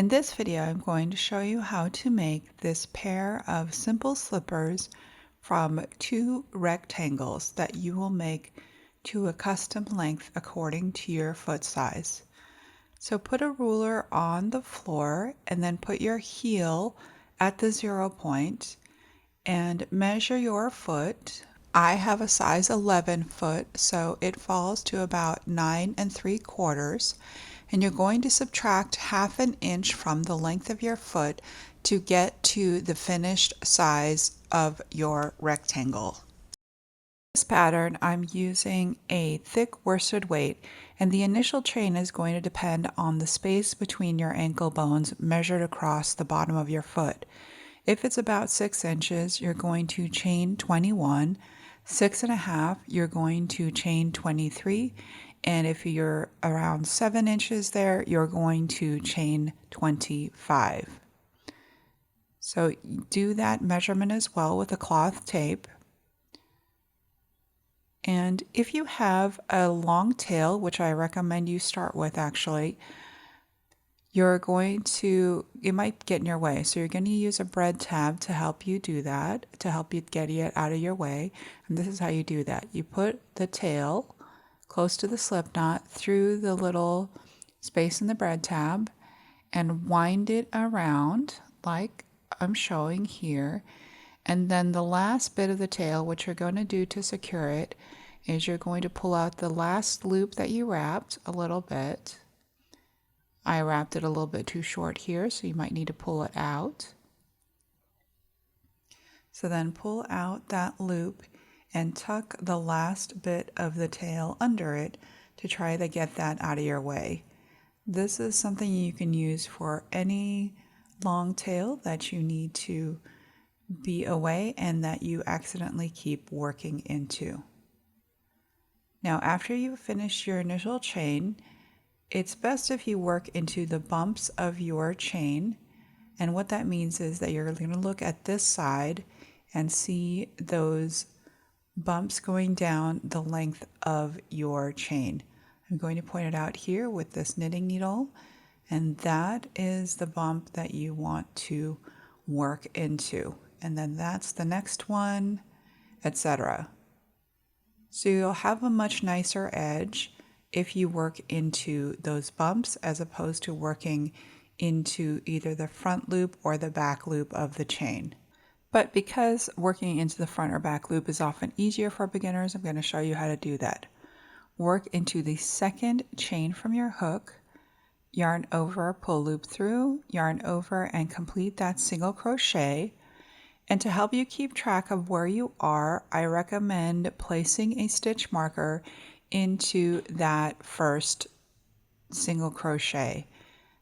In this video, I'm going to show you how to make this pair of simple slippers from 2 rectangles that you will make to a custom length according to your foot size. So put a ruler on the floor and then put your heel at the 0 point and measure your foot. I have a size 11 foot, so it falls to about 9 3/4. And you're going to subtract 1/2 inch from the length of your foot to get to the finished size of your rectangle. This pattern, I'm using a thick worsted weight, and the initial chain is going to depend on the space between your ankle bones measured across the bottom of your foot. If it's about 6 inches, you're going to chain 21. 6 1/2, you're going to chain 23. And if you're around 7 inches there, you're going to chain 25. So do that measurement as well with a cloth tape. And if you have a long tail, which I recommend you start with actually, it might get in your way. So you're going to use a bread tab to help you do that, to help you get it out of your way. And this is how you do that. You put the tail close to the slip knot through the little space in the bread tab and wind it around like I'm showing here. And then the last bit of the tail, what you're going to do to secure it is you're going to pull out the last loop that you wrapped a little bit. I wrapped it a little bit too short here, so you might need to pull it out. So then pull out that loop and tuck the last bit of the tail under it to try to get that out of your way. This is something you can use for any long tail that you need to be away and that you accidentally keep working into. Now, after you finish your initial chain, it's best if you work into the bumps of your chain. And what that means is that you're going to look at this side and see those bumps going down the length of your chain. I'm going to point it out here with this knitting needle, and that is the bump that you want to work into. And then that's the next one, etc. So you'll have a much nicer edge if you work into those bumps as opposed to working into either the front loop or the back loop of the chain. But because working into the front or back loop is often easier for beginners, I'm going to show you how to do that. Work into the second chain from your hook, yarn over, pull loop through, yarn over, and complete that single crochet. And to help you keep track of where you are, I recommend placing a stitch marker into that first single crochet.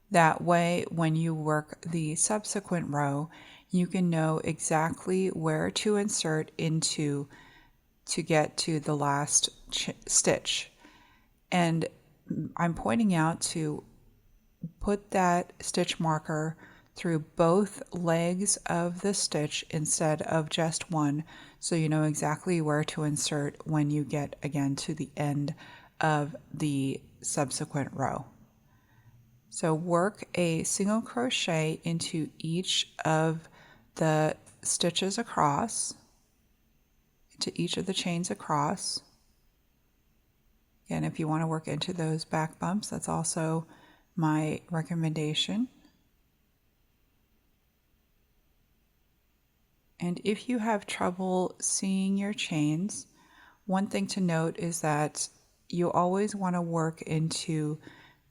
That way, when you work the subsequent row, you can know exactly where to insert into to get to the last stitch. And I'm pointing out to put that stitch marker through both legs of the stitch instead of just one, so you know exactly where to insert when you get again to the end of the subsequent row. So work a single crochet into each of the stitches across, into each of the chains across. And if you want to work into those back bumps, that's also my recommendation. And if you have trouble seeing your chains, one thing to note is that you always want to work into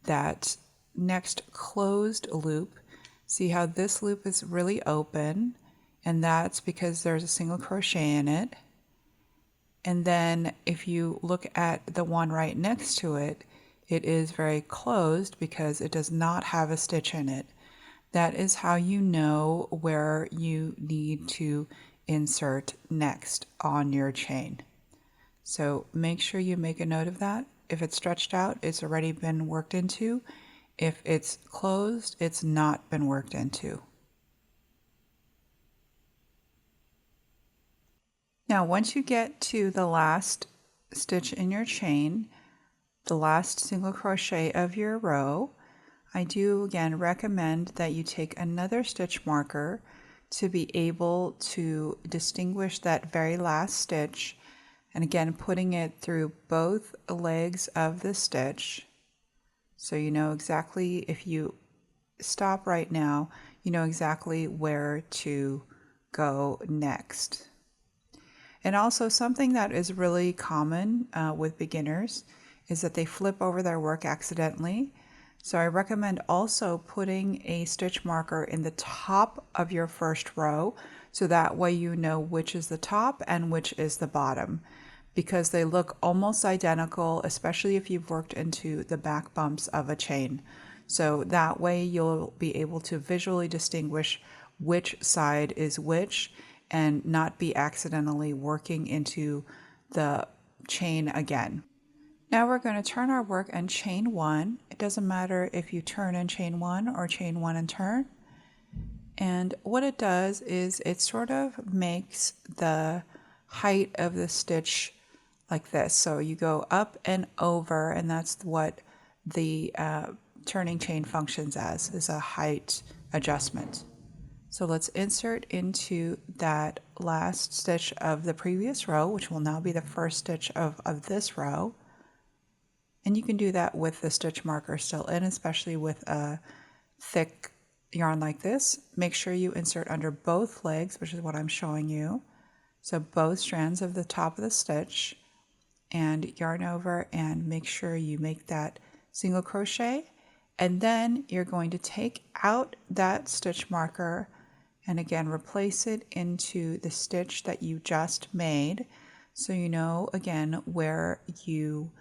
that next closed loop. See how this loop is really open, and that's because there's a single crochet in it. And then if you look at the one right next to it, it is very closed because it does not have a stitch in it. That is how you know where you need to insert next on your chain. So make sure you make a note of that. If it's stretched out, it's already been worked into. If it's closed, it's not been worked into. Now, once you get to the last stitch in your chain, the last single crochet of your row, I do again recommend that you take another stitch marker to be able to distinguish that very last stitch, and again putting it through both legs of the stitch, so you know exactly, if you stop right now, you know exactly where to go next. And also something that is really common with beginners is that they flip over their work accidentally. So I recommend also putting a stitch marker in the top of your first row, so that way you know which is the top and which is the bottom, because they look almost identical, especially if you've worked into the back bumps of a chain. So that way you'll be able to visually distinguish which side is which and not be accidentally working into the chain again. Now we're going to turn our work and chain one. It doesn't matter if you turn and chain one or chain one and turn. And what it does is it sort of makes the height of the stitch like this. So you go up and over, and that's what the turning chain functions as, is a height adjustment. So let's insert into that last stitch of the previous row, which will now be the first stitch of this row. And you can do that with the stitch marker still in, especially with a thick yarn like this. Make sure you insert under both legs, which is what I'm showing you. So both strands of the top of the stitch, and yarn over and make sure you make that single crochet. And then you're going to take out that stitch marker and again replace it into the stitch that you just made, so you know again where you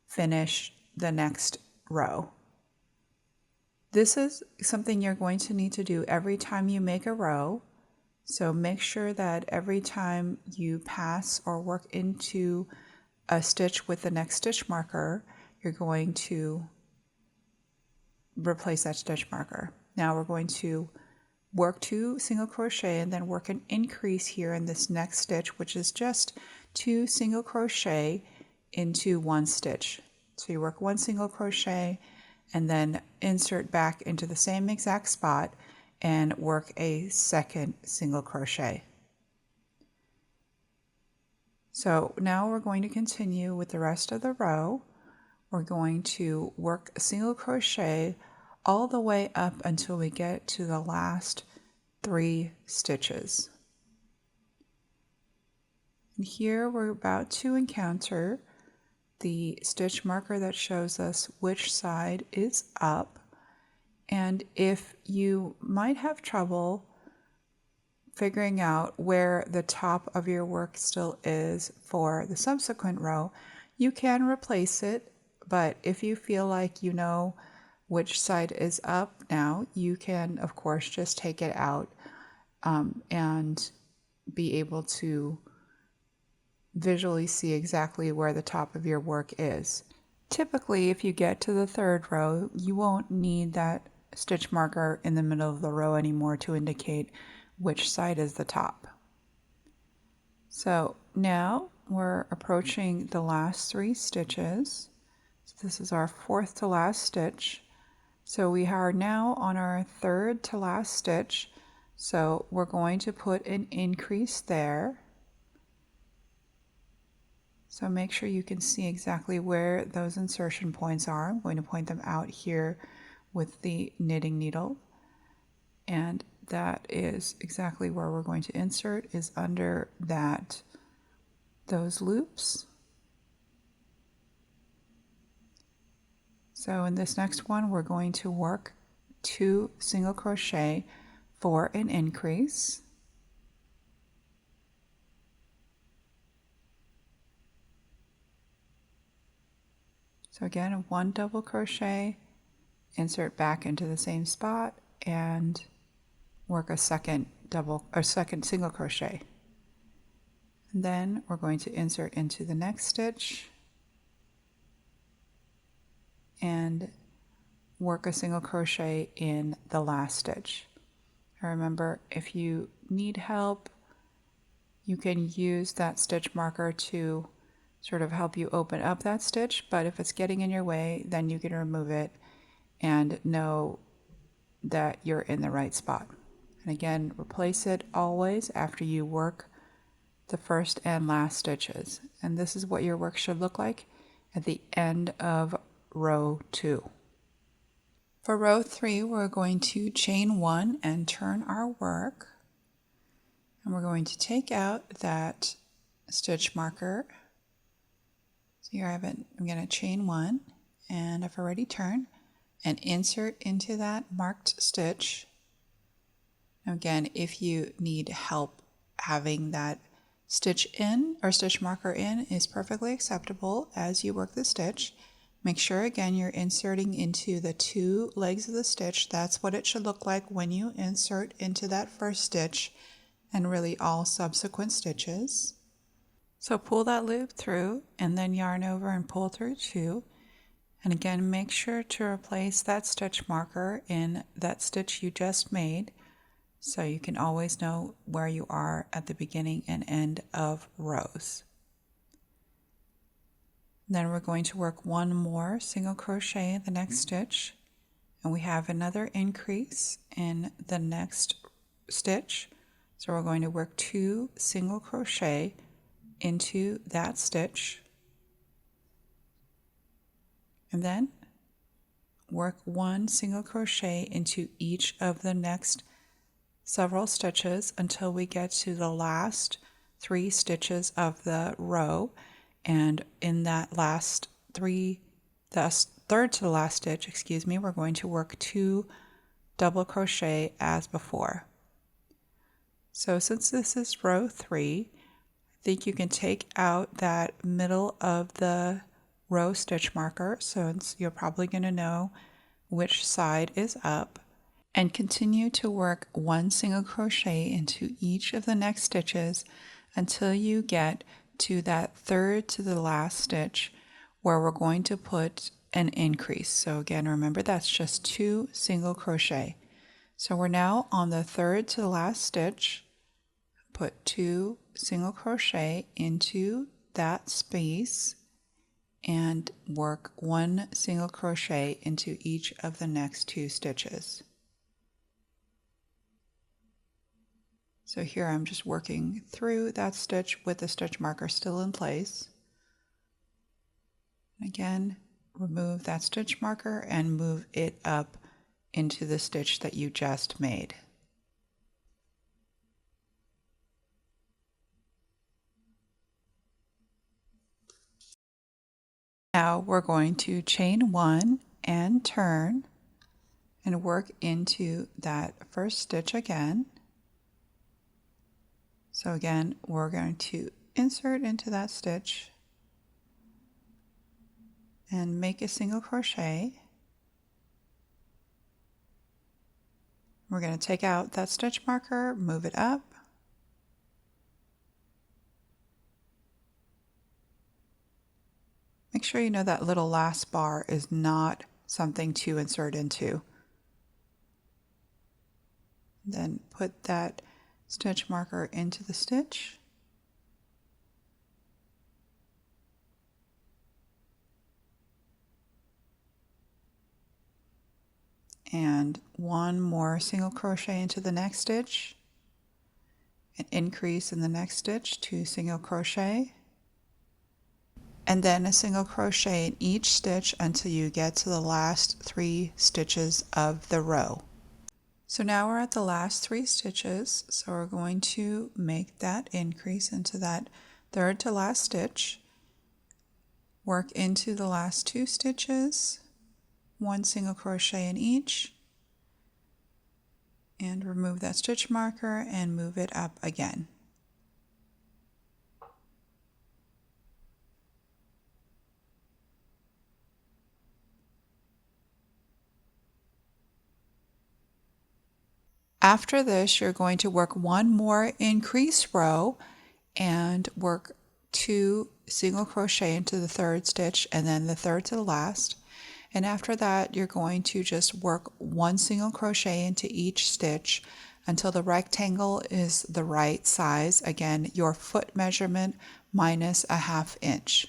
finish the next row. This is something you're going to need to do every time you make a row. So make sure that every time you pass or work into a stitch with the next stitch marker, you're going to replace that stitch marker. Now we're going to work 2 single crochet and then work an increase here in this next stitch, which is just 2 single crochet into 1 stitch. So you work 1 single crochet and then insert back into the same exact spot and work a second single crochet. So now we're going to continue with the rest of the row. We're going to work a single crochet all the way up until we get to the last 3 stitches. And here we're about to encounter the stitch marker that shows us which side is up. And if you might have trouble figuring out where the top of your work still is for the subsequent row, you can replace it. But if you feel like you know which side is up now, you can of course just take it out and be able to visually see exactly where the top of your work is. Typically, if you get to the 3rd row, you won't need that stitch marker in the middle of the row anymore to indicate which side is the top. So now we're approaching the last 3 stitches. So this is our 4th to last stitch. So we are now on our 3rd to last stitch. So we're going to put an increase there. So make sure you can see exactly where those insertion points are. I'm going to point them out here with the knitting needle. And that is exactly where we're going to insert, is under those loops. So in this next one, we're going to work 2 single crochet for an increase. So again, 1 double crochet, insert back into the same spot, and work a second single crochet. And then we're going to insert into the next stitch and work a single crochet in the last stitch. Remember, if you need help, you can use that stitch marker to sort of help you open up that stitch, but if it's getting in your way, then you can remove it and know that you're in the right spot. And again, replace it always after you work the first and last stitches. And this is what your work should look like at the end of row 2. For row 3, we're going to chain 1 and turn our work. And we're going to take out that stitch marker. So here I'm going to chain 1, and I've already turned, and insert into that marked stitch. Now again, if you need help, having that stitch in or stitch marker in is perfectly acceptable as you work the stitch. Make sure again you're inserting into the 2 legs of the stitch. That's what it should look like when you insert into that first stitch, and really all subsequent stitches. So pull that loop through and then yarn over and pull through 2. And again, make sure to replace that stitch marker in that stitch you just made, so you can always know where you are at the beginning and end of rows. Then we're going to work 1 more single crochet in the next stitch, and we have another increase in the next stitch. So we're going to work 2 single crochet into that stitch, and then work 1 single crochet into each of the next several stitches until we get to the last 3 stitches of the row. And in that last 3, the third to the last stitch, excuse me, we're going to work 2 double crochet as before. So since this is row 3, I think you can take out that middle of the row stitch marker, so you're probably going to know which side is up, and continue to work 1 single crochet into each of the next stitches until you get to that third to the last stitch where we're going to put an increase. So again, remember that's just 2 single crochet. So we're now on the third to the last stitch. Put 2 single crochet into that space and work 1 single crochet into each of the next 2 stitches. So here I'm just working through that stitch with the stitch marker still in place. Again, remove that stitch marker and move it up into the stitch that you just made. Now we're going to chain 1 and turn and work into that first stitch again. So again, we're going to insert into that stitch and make a single crochet. We're going to take out that stitch marker, move it up, make sure you know that little last bar is not something to insert into. Then put that stitch marker into the stitch. And 1 more single crochet into the next stitch, an increase in the next stitch, 2 single crochet, and then a single crochet in each stitch until you get to the last 3 stitches of the row. So now we're at the last 3 stitches, so we're going to make that increase into that third to last stitch, work into the last 2 stitches, 1 single crochet in each, and remove that stitch marker and move it up again. After this, you're going to work 1 more increase row and work 2 single crochet into the third stitch and then the third to the last. And after that, you're going to just work 1 single crochet into each stitch until the rectangle is the right size. Again, your foot measurement minus a ½ inch.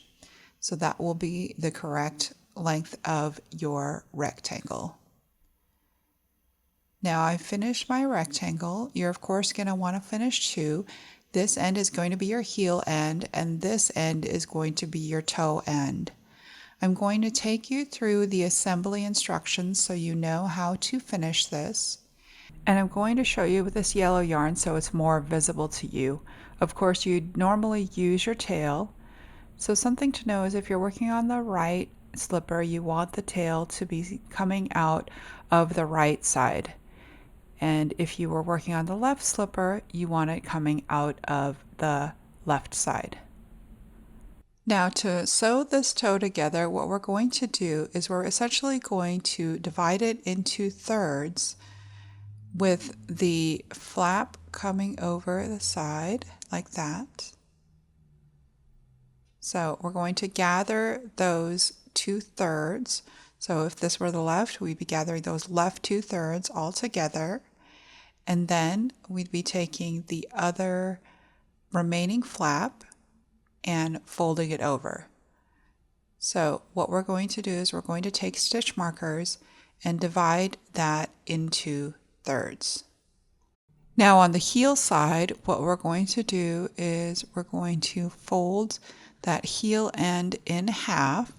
So that will be the correct length of your rectangle. Now I finished my rectangle. You're of course going to want to finish two. This end is going to be your heel end, and this end is going to be your toe end. I'm going to take you through the assembly instructions so you know how to finish this. And I'm going to show you with this yellow yarn so it's more visible to you. Of course, you'd normally use your tail. So something to know is if you're working on the right slipper, you want the tail to be coming out of the right side. And if you were working on the left slipper, you want it coming out of the left side. Now to sew this toe together, what we're going to do is we're essentially going to divide it into thirds with the flap coming over the side like that. So we're going to gather those 2/3. So if this were the left, we'd be gathering those left 2/3 all together. And then we'd be taking the other remaining flap and folding it over. So what we're going to do is we're going to take stitch markers and divide that into thirds. Now on the heel side, what we're going to do is we're going to fold that heel end in half,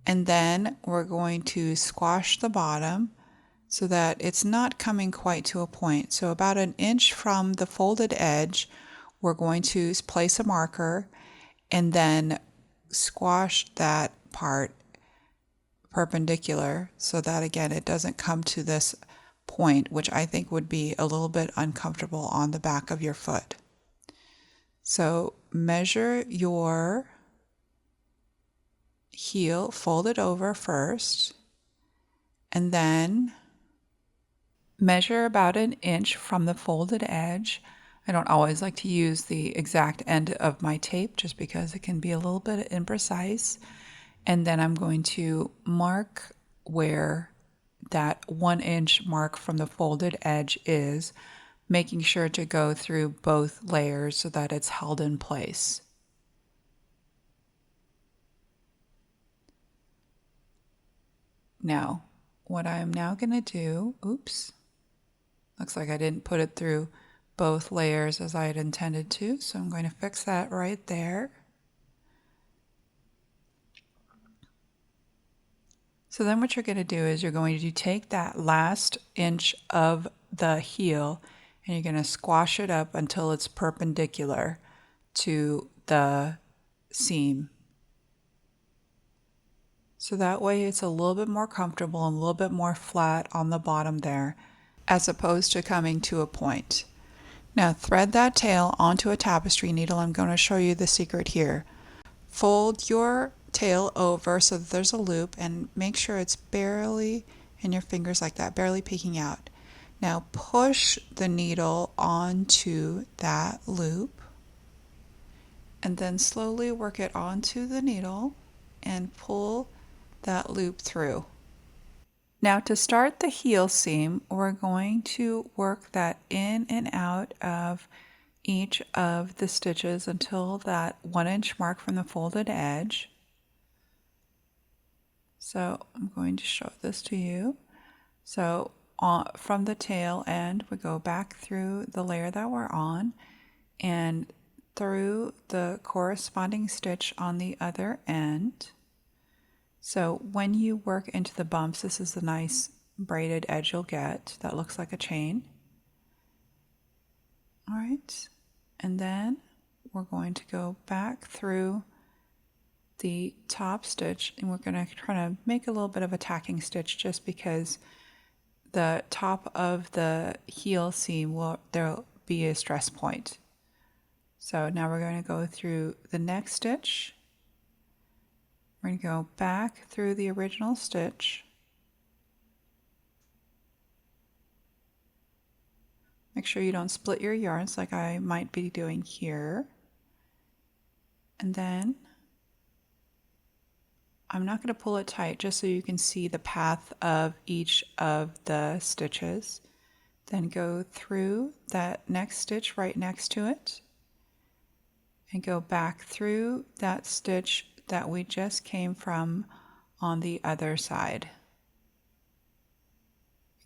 and then we're going to squash the bottom so that it's not coming quite to a point. So about 1 inch from the folded edge, we're going to place a marker and then squash that part perpendicular so that again it doesn't come to this point, which I think would be a little bit uncomfortable on the back of your foot. So measure your heel, fold it over first, and then measure about 1 inch from the folded edge. I don't always like to use the exact end of my tape just because it can be a little bit imprecise. And then I'm going to mark where that 1 inch mark from the folded edge is, making sure to go through both layers so that it's held in place. Now, what I'm now going to do, oops, looks like I didn't put it through both layers as I had intended to, so I'm going to fix that right there. So then what you're going to do is you're going to take that last inch of the heel and you're going to squash it up until it's perpendicular to the seam. So that way it's a little bit more comfortable and a little bit more flat on the bottom there, as opposed to coming to a point. Now thread that tail onto a tapestry needle. I'm going to show you the secret here. Fold your tail over so that there's a loop and make sure it's barely in your fingers like that, barely peeking out. Now push the needle onto that loop and then slowly work it onto the needle and pull that loop through. Now to start the heel seam, we're going to work that in and out of each of the stitches until that 1 inch mark from the folded edge. So I'm going to show this to you. So from the tail end, we go back through the layer that we're on and through the corresponding stitch on the other end. So when you work into the bumps, this is the nice braided edge you'll get that looks like a chain. All right, and then we're going to go back through the top stitch and we're going to try to make a little bit of a tacking stitch just because the top of the heel seam there'll be a stress point. So now we're going to go through the next stitch. We're going to go back through the original stitch. Make sure you don't split your yarns like I might be doing here. And then I'm not going to pull it tight just so you can see the path of each of the stitches. Then go through that next stitch right next to it and go back through that stitch that we just came from on the other side.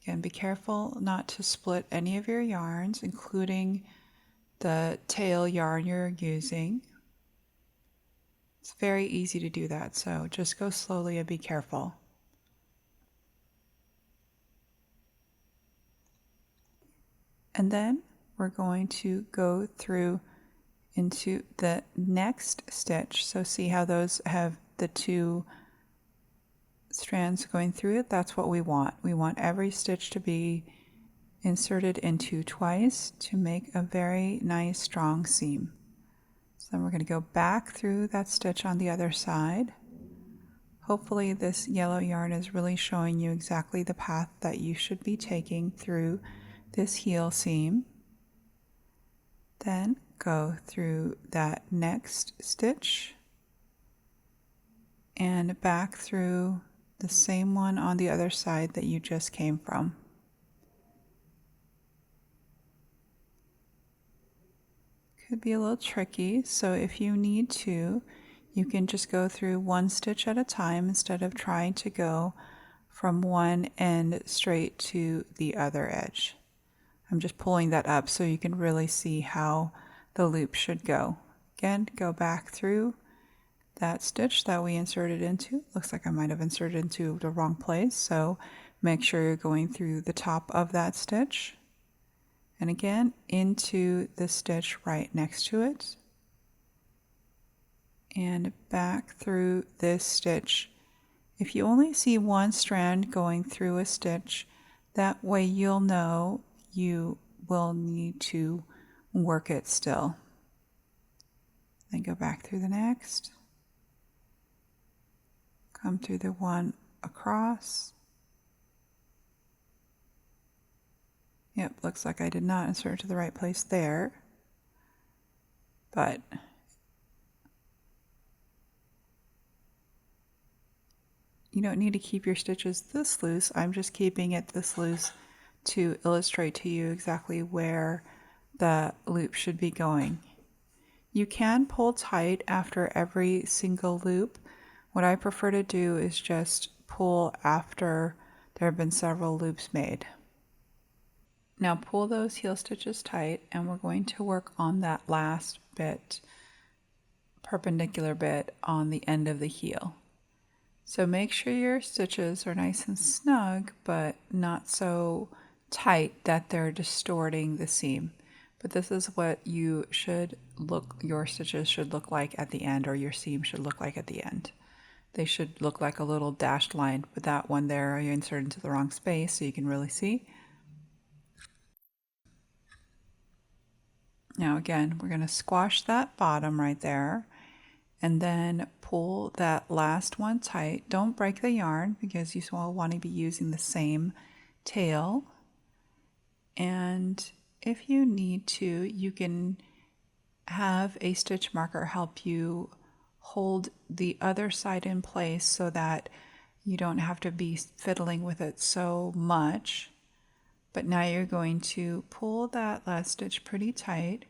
Again, be careful not to split any of your yarns, including the tail yarn you're using. It's very easy to do that, so just go slowly and be careful. And then we're going to go through into the next stitch. So see how those have the two strands going through it? That's what we want. We want every stitch to be inserted into twice to make a very nice strong seam. So then we're going to go back through that stitch on the other side. Hopefully this yellow yarn is really showing you exactly the path that you should be taking through this heel seam. Then go through that next stitch and back through the same one on the other side that you just came from. Could be a little tricky, so if you need to, you can just go through one stitch at a time instead of trying to go from one end straight to the other edge. I'm just pulling that up so you can really see how the loop should go. Again, go back through that stitch that we inserted into. Looks like I might have inserted into the wrong place, so make sure you're going through the top of that stitch. And again, into the stitch right next to it. And back through this stitch. If you only see one strand going through a stitch, that way you'll know you will need to work it still. Then go back through the next. Come through the one across. Yep, looks like I did not insert to the right place there. But you don't need to keep your stitches this loose. I'm just keeping it this loose to illustrate to you exactly where the loop should be going. You can pull tight after every single loop. What I prefer to do is just pull after there have been several loops made. Now pull those heel stitches tight, and we're going to work on that last bit, perpendicular bit on the end of the heel. So make sure your stitches are nice and snug, but not so tight that they're distorting the seam. But this is what your stitches should look like at the end, or your seam should look like at the end. They should look like a little dashed line, but that one there you insert into the wrong space so you can really see. Now again, we're going to squash that bottom right there and then pull that last one tight. Don't break the yarn because you will want to be using the same tail. And if you need to, you can have a stitch marker help you hold the other side in place so that you don't have to be fiddling with it so much. But now you're going to pull that last stitch pretty tight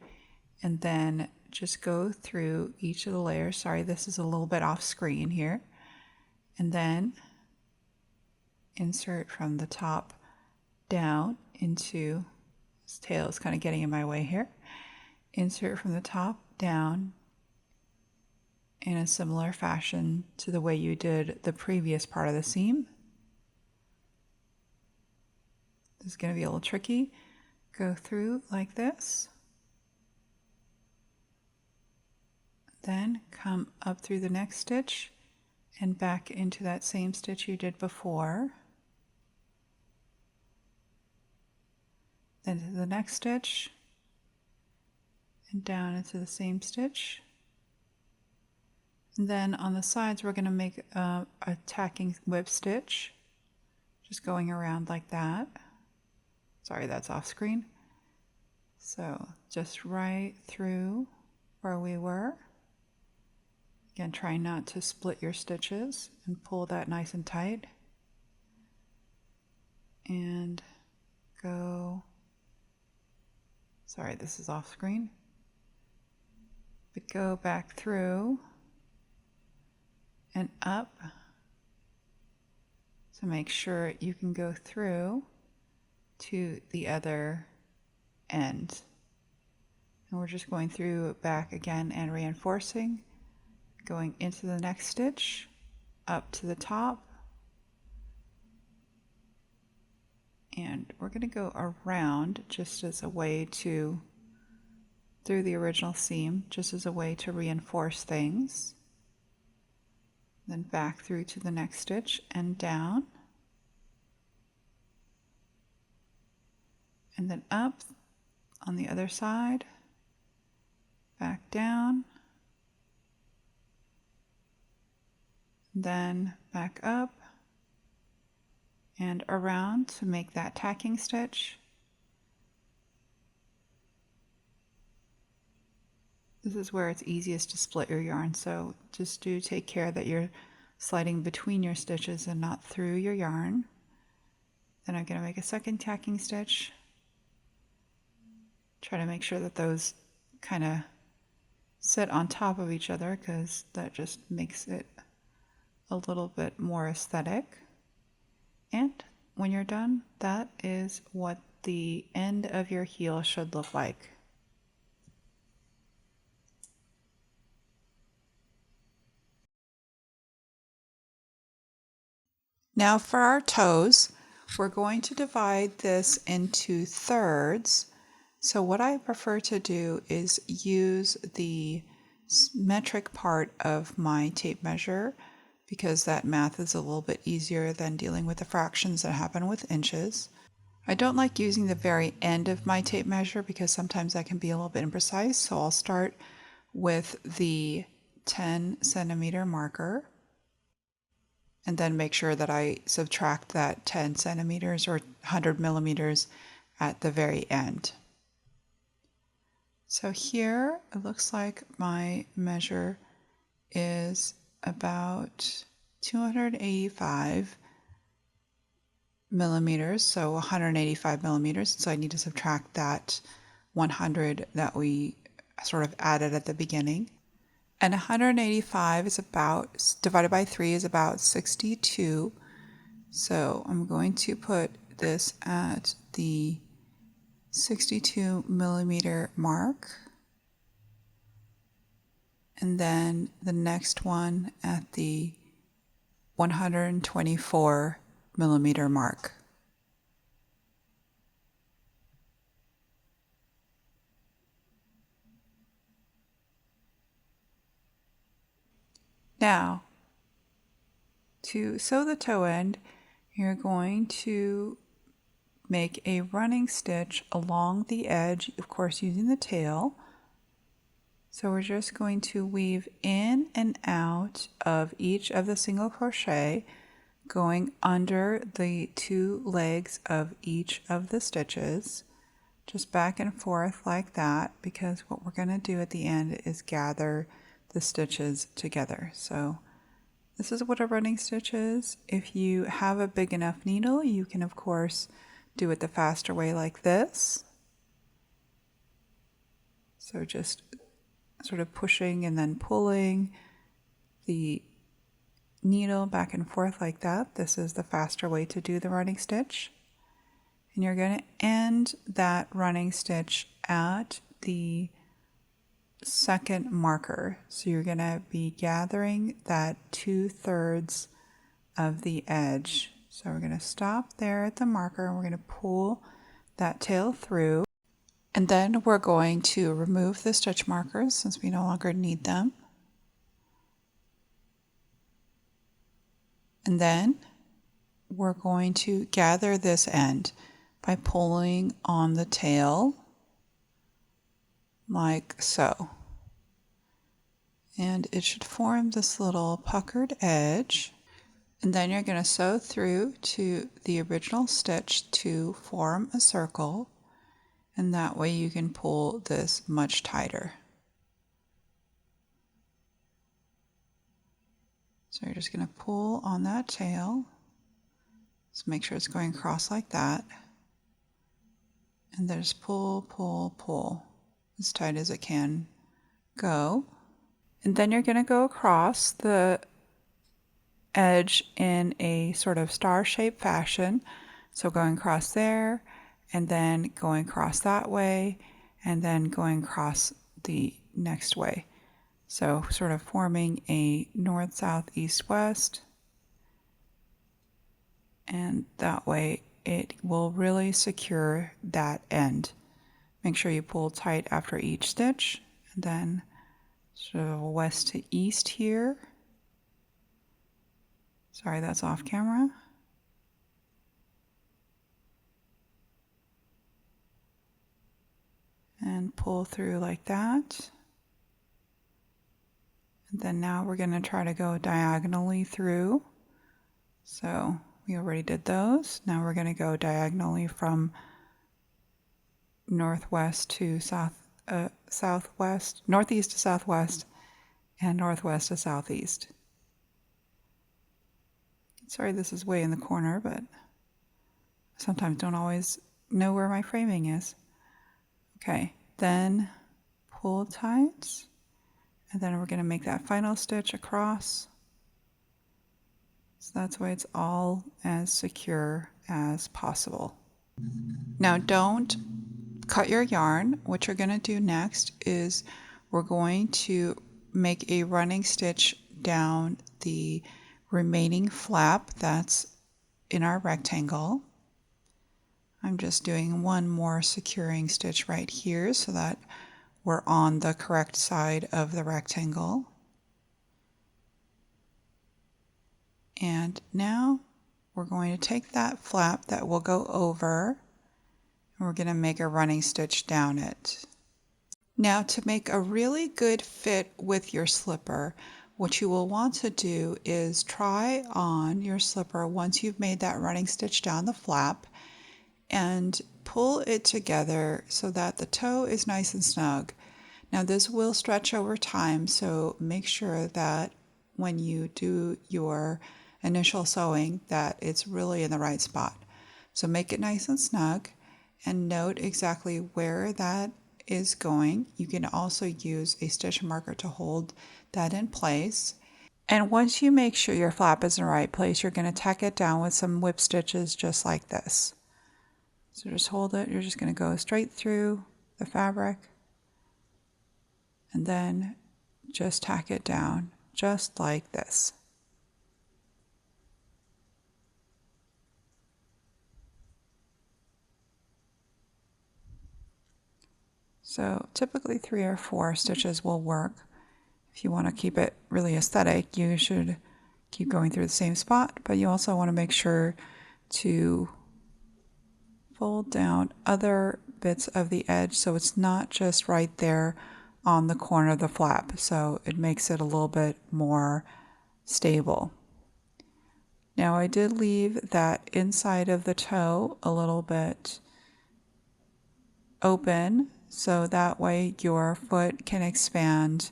and then just go through each of the layers. Sorry, this is a little bit off screen here. And then insert from the top down into, this tail is kind of getting in my way here. Insert from the top down in a similar fashion to the way you did the previous part of the seam. This is going to be a little tricky. Go through like this. Then come up through the next stitch and back into that same stitch you did before. Then to the next stitch and down into the same stitch. And then on the sides we're going to make a tacking whip stitch, just going around like that. Sorry, that's off screen. So just right through where we were. Again, try not to split your stitches and pull that nice and tight. And go, sorry, this is off screen. But go back through and up. So make sure you can go through to the other end. And we're just going through back again and reinforcing, going into the next stitch, up to the top, and we're going to go around just as a way to, through the original seam, just as a way to reinforce things. Then back through to the next stitch and down, and then up on the other side, back down, then back up and around to make that tacking stitch. This is where it's easiest to split your yarn, so just do take care that you're sliding between your stitches and not through your yarn. Then I'm going to make a second tacking stitch. Try to make sure that those kind of sit on top of each other because that just makes it a little bit more aesthetic. And when you're done, that is what the end of your heel should look like. Now for our toes, we're going to divide this into thirds. So what I prefer to do is use the metric part of my tape measure because that math is a little bit easier than dealing with the fractions that happen with inches. I don't like using the very end of my tape measure because sometimes that can be a little bit imprecise, so I'll start with the 10 centimeter marker and then make sure that I subtract that 10 centimeters or 100 millimeters at the very end. So here it looks like my measure is about 285 millimeters, so 185 millimeters. So I need to subtract that 100 that we sort of added at the beginning. And 185 is about, divided by 3 is about 62. So I'm going to put this at the 62 millimeter mark. And then the next one at the 124 millimeter mark. Now, to sew the toe end, you're going to make a running stitch along the edge, of course using the tail. So we're just going to weave in and out of each of the single crochet, going under the two legs of each of the stitches, just back and forth like that, because what we're going to do at the end is gather the stitches together. So this is what a running stitch is. If you have a big enough needle, you can of course do it the faster way like this. So just sort of pushing and then pulling the needle back and forth like that. This is the faster way to do the running stitch. And you're going to end that running stitch at the second marker. So you're going to be gathering that 2/3 of the edge. So we're going to stop there at the marker and we're going to pull that tail through. And then we're going to remove the stitch markers since we no longer need them. And then we're going to gather this end by pulling on the tail like so. And it should form this little puckered edge. And then you're going to sew through to the original stitch to form a circle. And that way you can pull this much tighter. So you're just going to pull on that tail. So make sure it's going across like that. And then just pull, pull, pull as tight as it can go. And then you're going to go across the edge in a sort of star-shaped fashion. So going across there and then going across that way, and then going across the next way. So sort of forming a north, south, east, west, and that way it will really secure that end. Make sure you pull tight after each stitch, and then sort of west to east here. Sorry, that's off camera. And pull through like that. And then now we're going to try to go diagonally through. So we already did those. Now we're going to go diagonally from northwest to southwest, northeast to southwest, and northwest to southeast. Sorry, this is way in the corner, but sometimes don't always know where my framing is. Okay, then pull tight, and then we're going to make that final stitch across. So that's why it's all as secure as possible. Now don't cut your yarn. What you're going to do next is we're going to make a running stitch down the remaining flap that's in our rectangle. I'm just doing one more securing stitch right here so that we're on the correct side of the rectangle. And now we're going to take that flap that will go over, and we're going to make a running stitch down it. Now to make a really good fit with your slipper, what you will want to do is try on your slipper once you've made that running stitch down the flap, and pull it together so that the toe is nice and snug. Now this will stretch over time, so make sure that when you do your initial sewing that it's really in the right spot. So make it nice and snug and note exactly where that is going. You can also use a stitch marker to hold that in place. And once you make sure your flap is in the right place, you're going to tack it down with some whip stitches just like this. So just hold it. You're just going to go straight through the fabric and then just tack it down just like this. So typically 3 or 4 stitches will work. If you want to keep it really aesthetic, you should keep going through the same spot, but you also want to make sure to fold down other bits of the edge so it's not just right there on the corner of the flap, so it makes it a little bit more stable. Now I did leave that inside of the toe a little bit open so that way your foot can expand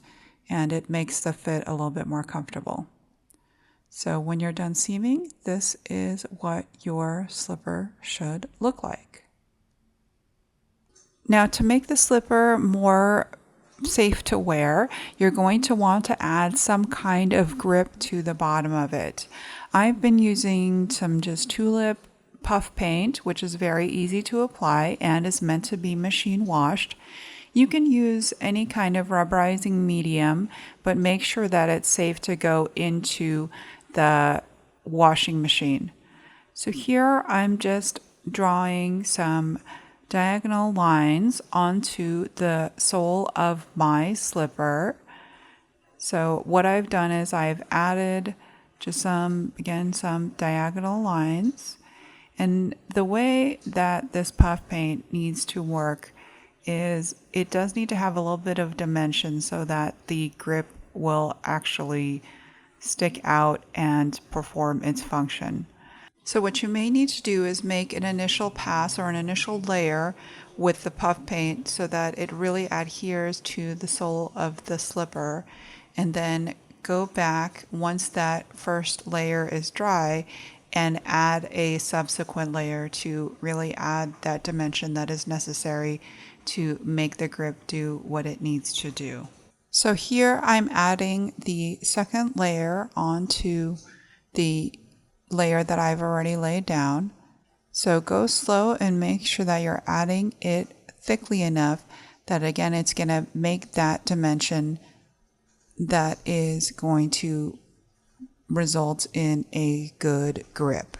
and it makes the fit a little bit more comfortable. So when you're done seaming, this is what your slipper should look like. Now to make the slipper more safe to wear, you're going to want to add some kind of grip to the bottom of it. I've been using some just tulip puff paint, which is very easy to apply and is meant to be machine washed. You can use any kind of rubberizing medium, but make sure that it's safe to go into the washing machine. So here I'm just drawing some diagonal lines onto the sole of my slipper. So what I've done is I've added just some diagonal lines. And the way that this puff paint needs to work is it does need to have a little bit of dimension so that the grip will actually stick out and perform its function. So what you may need to do is make an initial pass or an initial layer with the puff paint so that it really adheres to the sole of the slipper, and then go back once that first layer is dry and add a subsequent layer to really add that dimension that is necessary to make the grip do what it needs to do. So here I'm adding the second layer onto the layer that I've already laid down. So go slow and make sure that you're adding it thickly enough that again it's going to make that dimension that is going to result in a good grip.